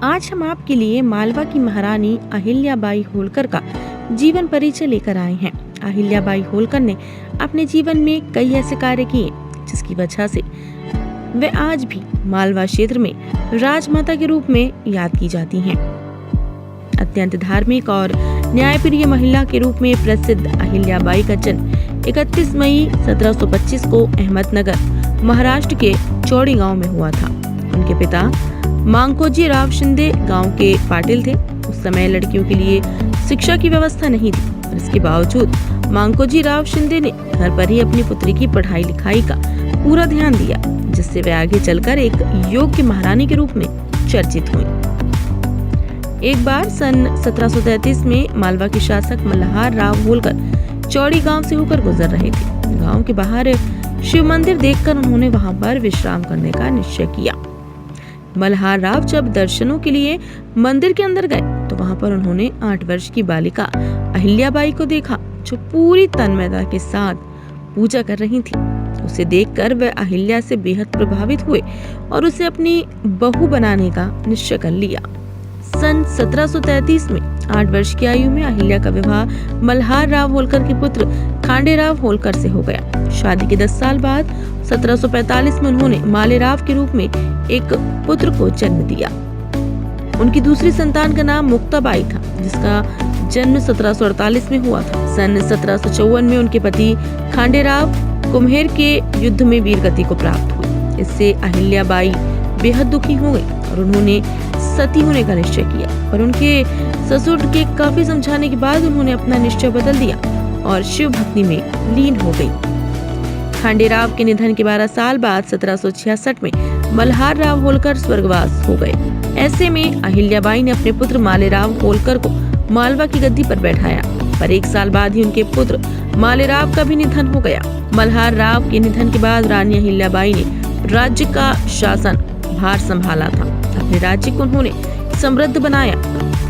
आज हम आपके लिए मालवा की महारानी अहिल्याबाई होलकर का जीवन परिचय लेकर आए हैं। अहिल्याबाई होलकर ने अपने जीवन में कई ऐसे कार्य किए जिसकी वजह से वे आज भी मालवा क्षेत्र में राजमाता के रूप में याद की जाती हैं। अत्यंत धार्मिक और न्यायप्रिय महिला के रूप में प्रसिद्ध अहिल्याबाई का जन्म 31 मई 1725 को अहमदनगर, महाराष्ट्र के चौड़ी गांव में हुआ था। उनके पिता मांकोजी राव शिंदे गांव के पाटिल थे। उस समय लड़कियों के लिए शिक्षा की व्यवस्था नहीं थी, और इसके बावजूद मांकोजी राव शिंदे ने घर पर ही अपनी पुत्री की पढ़ाई लिखाई का पूरा ध्यान दिया, जिससे वे आगे चलकर एक योग्य महारानी के रूप में चर्चित हुई। एक बार सन 1733 में मालवा के शासक मल्हार राव होलकर चौड़ी गांव से होकर गुजर रहे थे। गांव के बाहर शिव मंदिर देखकर उन्होंने वहां पर विश्राम करने का निश्चय किया। मल्हार राव जब दर्शनों के लिए मंदिर के अंदर गए तो वहां पर उन्होंने 8 वर्ष की बालिका अहिल्याबाई को देखा, जो पूरी तन्मयता के साथ पूजा कर रही थी। उसे देखकर वे अहिल्या से बेहद प्रभावित हुए और उसे अपनी बहू बनाने का निश्चय कर लिया। सन 1733 में 8 वर्ष की आयु में अहिल्या का विवाह मल्हार राव होलकर के पुत्र खांडेराव होलकर से हो गया। शादी के 10 साल बाद 1745 में उन्होंने मालेराव के रूप में एक पुत्र को जन्म दिया। उनकी दूसरी संतान का नाम मुक्ताबाई था, जिसका जन्म 1748 में हुआ था। सन 1754 में उनके पति खांडेराव कुम्हेर के युद्ध में वीरगति को प्राप्त हुई। इससे अहिल्याबाई बेहद दुखी हो गई और उन्होंने सती होने का निश्चय किया, पर उनके ससुर के काफी समझाने के बाद उन्होंने अपना निश्चय बदल दिया और शिव भक्ति में लीन हो गई। खांडेराव के निधन के 12 साल बाद 1766 में मल्हार राव होलकर स्वर्गवास हो गए। ऐसे में अहिल्याबाई ने अपने पुत्र मालेराव होलकर को मालवा की गद्दी पर बैठाया, पर 1 साल बाद ही उनके पुत्र मालेराव का भी निधन हो गया। मल्हार राव के निधन के बाद रानी अहिल्याबाई ने राज्य का शासन भार संभाला था। अपने राज्य को उन्होंने समृद्ध बनाया।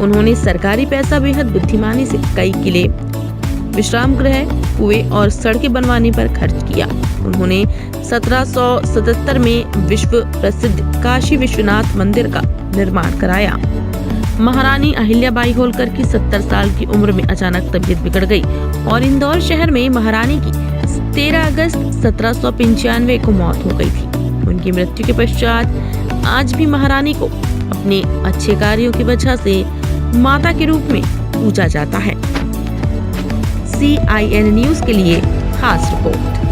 उन्होंने सरकारी पैसा बेहद बुद्धिमानी से कई किले, विश्राम गृह, कुएं और सड़कें बनवाने पर खर्च किया। उन्होंने 1777 में विश्व प्रसिद्ध काशी विश्वनाथ मंदिर का निर्माण कराया। महारानी अहिल्याबाई होलकर की 70 साल की उम्र में अचानक तबीयत बिगड़ गई और इंदौर शहर में महारानी की 13 अगस्त 1795 को मौत हो गई थी। उनकी मृत्यु के पश्चात आज भी महारानी को अपने अच्छे कार्यों की वजह से माता के रूप में पूजा जाता है। CIN न्यूज़ के लिए खास रिपोर्ट।